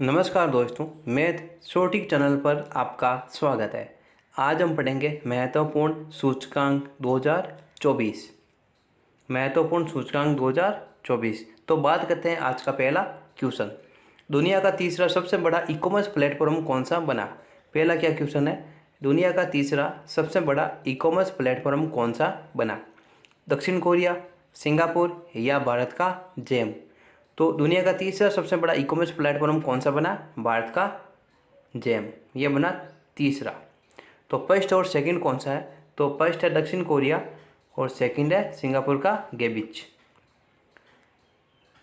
नमस्कार दोस्तों, मैथ छोटिक चैनल पर आपका स्वागत है। आज हम पढ़ेंगे महत्वपूर्ण सूचकांक 2024। महत्वपूर्ण सूचकांक 2024। तो बात करते हैं आज का पहला क्वेश्चन। दुनिया का तीसरा सबसे बड़ा ई कॉमर्स प्लेटफॉर्म कौन सा बना? पहला क्या क्वेश्चन है, दुनिया का तीसरा सबसे बड़ा ई कॉमर्स प्लेटफॉर्म कौन सा बना? दक्षिण कोरिया, सिंगापुर या भारत का जेम? तो दुनिया का तीसरा सबसे बड़ा ई कॉमर्स प्लेटफॉर्म कौन सा बना? भारत का जेम, ये बना तीसरा। तो फर्स्ट और सेकंड कौन सा है? तो फर्स्ट है दक्षिण कोरिया और सेकंड है सिंगापुर का गेबिच।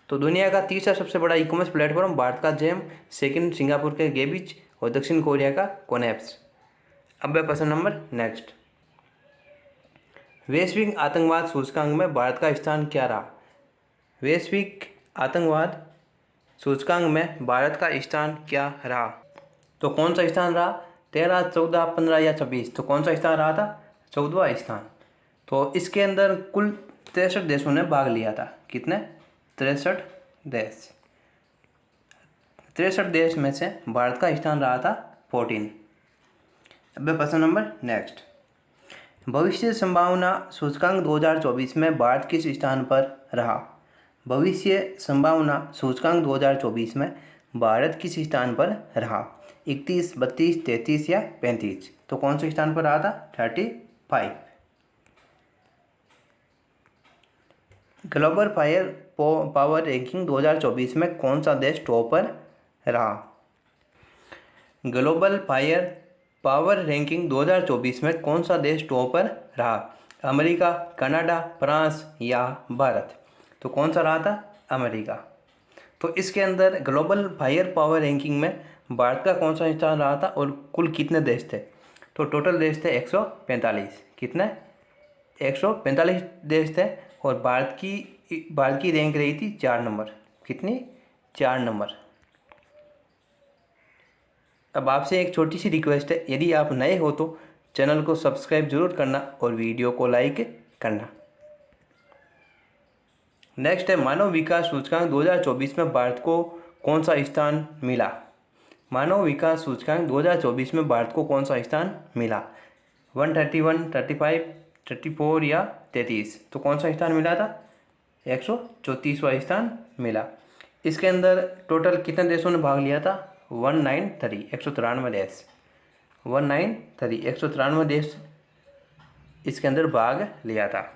तो दुनिया का तीसरा सबसे बड़ा ई कॉमर्स प्लेटफॉर्म भारत का जेम, सेकंड सिंगापुर के गेबिच और दक्षिण कोरिया का कोनेप्स। अब है प्रश्न नंबर नेक्स्ट। वैश्विक आतंकवाद सूचकांक में भारत का स्थान क्या रहा? वैश्विक आतंकवाद सूचकांक में भारत का स्थान क्या रहा? तो कौन सा स्थान रहा? 13, 14, 15 या 26? तो कौन सा स्थान रहा था? 14वां स्थान। तो इसके अंदर कुल 63 देशों ने भाग लिया था। कितने? 63 देश। 63 देश में से भारत का स्थान रहा था 14। अब प्रश्न नंबर नेक्स्ट। भविष्य संभावना सूचकांक 2024 में भारत किस स्थान पर रहा? भविष्य संभावना सूचकांक 2024 में भारत किस स्थान पर रहा? 31, 32, 33 या 35? तो कौन से स्थान पर रहा था? 35। ग्लोबल फायर पावर रैंकिंग 2024 में कौन सा देश टॉप पर रहा? ग्लोबल फायर पावर रैंकिंग 2024 में कौन सा देश टॉप पर रहा? अमेरिका, कनाडा, फ्रांस या भारत? तो कौन सा रहा था? अमेरिका। तो इसके अंदर ग्लोबल फायर पावर रैंकिंग में भारत का कौन सा स्थान रहा था और कुल कितने देश थे? तो टोटल देश थे 145। कितने? 145 देश थे और भारत की रैंक रही थी 4 नंबर। कितनी? 4 नंबर। अब आपसे एक छोटी सी रिक्वेस्ट है, यदि आप नए हो तो चैनल को सब्सक्राइब जरूर करना और वीडियो को लाइक करना। नेक्स्ट है मानव विकास सूचकांक 2024 में भारत को कौन सा स्थान मिला? मानव विकास सूचकांक 2024 में भारत को कौन सा स्थान मिला? 131, 35, 34 या 33? तो कौन सा स्थान मिला था? 134वां स्थान मिला। इसके अंदर टोटल कितने देशों ने भाग लिया था? 193, 193 देश। 193, 193 देश इसके अंदर भाग लिया था।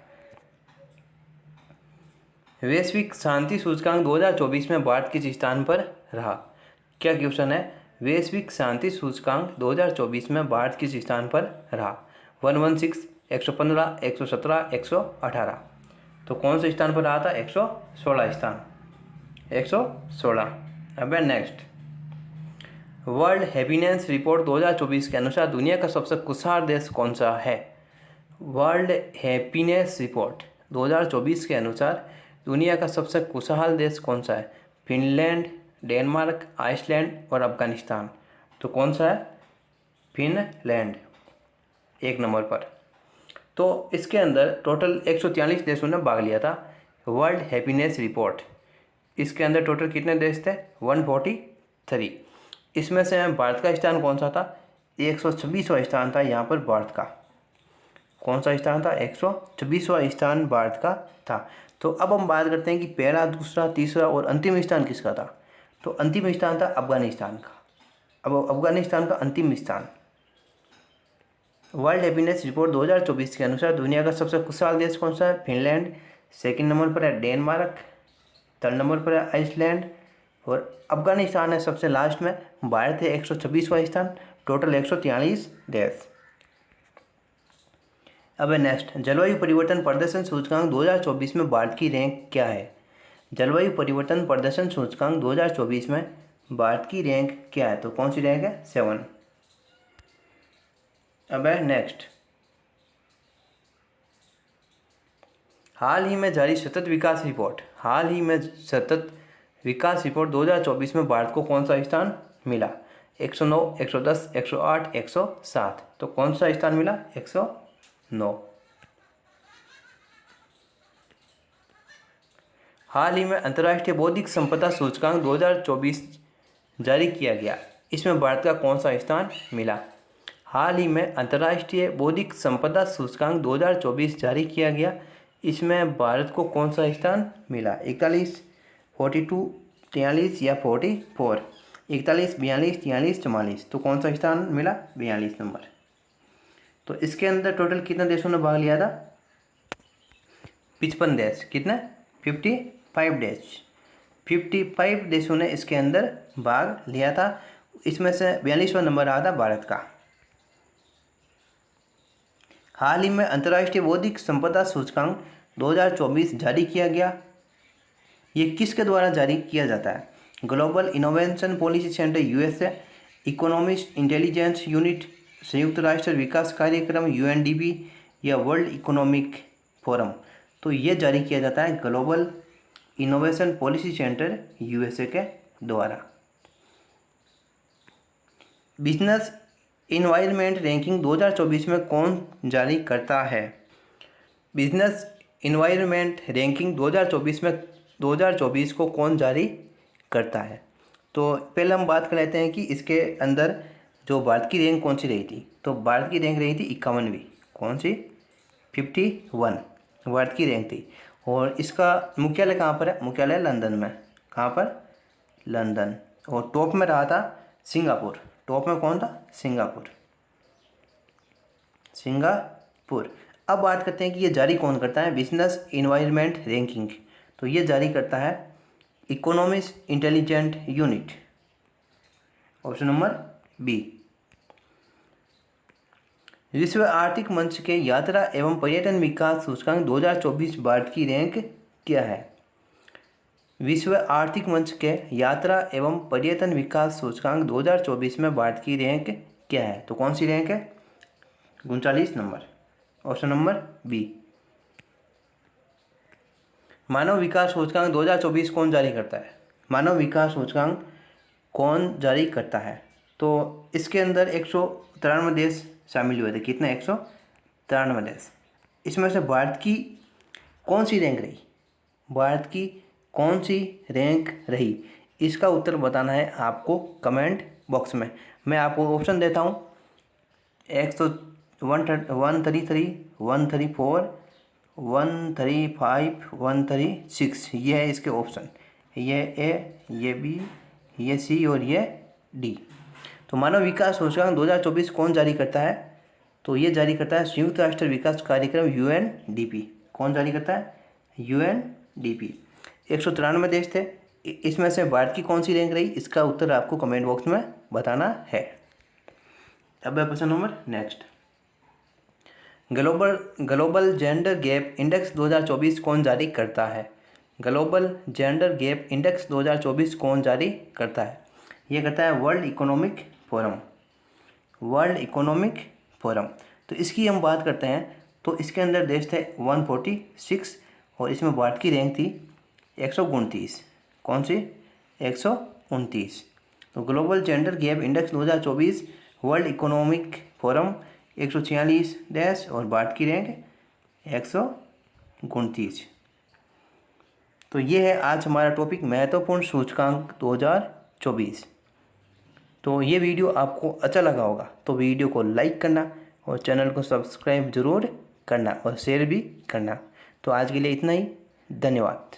वैश्विक शांति सूचकांक 2024 में भारत किस स्थान पर रहा? क्या क्वेश्चन है? वैश्विक शांति सूचकांक 2024 में भारत किस स्थान पर रहा? 116, 115, 117, 118? तो कौन से स्थान पर रहा था? 116 स्थान। 116। अब नेक्स्ट। वर्ल्ड हैप्पीनेस रिपोर्ट 2024 के अनुसार दुनिया का सबसे खुशहाल देश कौन सा है? वर्ल्ड हैप्पीनेस रिपोर्ट 2024 के अनुसार दुनिया का सबसे खुशहाल देश कौन सा है? फिनलैंड, डेनमार्क, आइसलैंड और अफगानिस्तान? तो कौन सा है? फिनलैंड 1 नंबर पर। तो इसके अंदर टोटल 143 देशों ने भाग लिया था वर्ल्ड हैप्पीनेस रिपोर्ट। इसके अंदर टोटल कितने देश थे? 143। इसमें से भारत का स्थान कौन सा था? 126वां स्थान था यहाँ पर भारत का। कौन सा स्थान था? 126वां स्थान भारत का था। तो अब हम बात करते हैं कि पहला, दूसरा, तीसरा और अंतिम स्थान किसका था? तो अंतिम स्थान था अफगानिस्तान का। अब अफगानिस्तान का अंतिम स्थान। वर्ल्ड हैप्पीनेस रिपोर्ट 2024 के अनुसार दुनिया का सबसे खुशहाल देश कौन सा है? फिनलैंड। सेकंड नंबर पर है डेनमार्क। थर्ड नंबर पर है आइसलैंड और अफगानिस्तान है सबसे लास्ट में। भारत है 126वां स्थान। टोटल 143 देश। अब है नेक्स्ट। जलवायु परिवर्तन प्रदर्शन सूचकांक 2024 में भारत की रैंक क्या है? जलवायु परिवर्तन प्रदर्शन सूचकांक 2024 में भारत की रैंक क्या है? तो कौन सी रैंक है? 7। अब है नेक्स्ट। हाल ही में जारी सतत विकास रिपोर्ट 2024 में भारत को कौन सा स्थान मिला? 109, 110, 108, 107? तो कौन सा स्थान मिला? 109। हाल ही में अंतर्राष्ट्रीय बौद्धिक संपदा सूचकांक 2024 जारी किया गया, इसमें भारत का कौन सा स्थान मिला? हाल ही में अंतर्राष्ट्रीय बौद्धिक संपदा सूचकांक 2024 जारी किया गया, इसमें भारत को कौन सा स्थान मिला? 41, 42, 43 या 44? 41, 42, 43, 44, तो कौन सा स्थान मिला? 42 नंबर। तो इसके अंदर टोटल कितने देशों ने भाग लिया था? 55 देश। कितने? 55 देश। 55 देशों ने इसके अंदर भाग लिया था, इसमें से 42वां नंबर आया था भारत का। हाल ही में अंतर्राष्ट्रीय बौद्धिक संपदा सूचकांक 2024 जारी किया गया, ये किसके द्वारा जारी किया जाता है? Global innovation policy centre USA, economist intelligence unit, संयुक्त राष्ट्र विकास कार्यक्रम यूएनडीपी या वर्ल्ड इकोनॉमिक फोरम? तो ये जारी किया जाता है global innovation policy centre USA के द्वारा। बिजनेस इन्वायरमेंट रैंकिंग 2024 में कौन जारी करता है? बिजनेस इन्वायरमेंट रैंकिंग 2024 को कौन जारी करता है? तो पहले हम बात कर लेते हैं कि इसके अंदर जो भारत की रैंक कौन सी रही थी। तो भारत की रैंक रही थी 51वीं। कौन सी? 51 भारत की रैंक थी। और इसका मुख्यालय कहाँ पर है? मुख्यालय लंदन में। कहाँ पर? लंदन। और टॉप में रहा था सिंगापुर। टॉप में कौन था? सिंगापुर। अब बात करते हैं कि ये जारी कौन करता है? Business environment ranking. तो ये जारी करता है economist intelligent unit. Option number B. विश्व आर्थिक मंच के यात्रा एवं पर्यटन विकास सूचकांक 2024 भारत की रैंक क्या है? विश्व आर्थिक मंच के यात्रा एवं पर्यटन विकास सूचकांक 2024 में भारत की रैंक क्या है? तो कौन सी रैंक है? 39 नंबर। Option number B. मानव विकास सूचकांक 2024 कौन जारी करता है? मानव विकास सूचकांक कौन जारी करता है? तो इसके अंदर 193 देश शामिल हुए थे। कितने? 193 देश। इसमें से भारत की कौन सी रैंक रही? भारत की कौन सी रैंक रही? इसका उत्तर बताना है आपको कमेंट बॉक्स में। मैं आपको ऑप्शन देता हूँ। 133, 134, 135, 136, ये है इसके ऑप्शन। ये ए, ये बी, ये सी और ये डी। तो मानव विकास सूचकांक 2024 कौन जारी करता है? तो ये जारी करता है संयुक्त राष्ट्र विकास कार्यक्रम यूएनडीपी। कौन जारी करता है? यूएनडीपी। 193 देश थे, इसमें से भारत की कौन सी रैंक रही? इसका उत्तर आपको कमेंट बॉक्स में बताना है। अब है question number next. Global gender gap index 2024 कौन जारी करता है? ग्लोबल जेंडर गैप इंडेक्स 2024 कौन जारी करता है? ये करता है world economic forum. World economic forum. तो इसकी हम बात करते हैं तो इसके अंदर देश थे 146 और इसमें भारत की रैंक थी 129। कौन सी? 129। तो global gender gap index 2024 world economic forum 146 देश और भारत की रैंक 129। तो ये है आज हमारा टॉपिक महत्वपूर्ण सूचकांक 2024। तो ये वीडियो आपको अच्छा लगा होगा तो वीडियो को लाइक करना और चैनल को सब्सक्राइब जरूर करना और शेयर भी करना। तो आज के लिए इतना ही। धन्यवाद।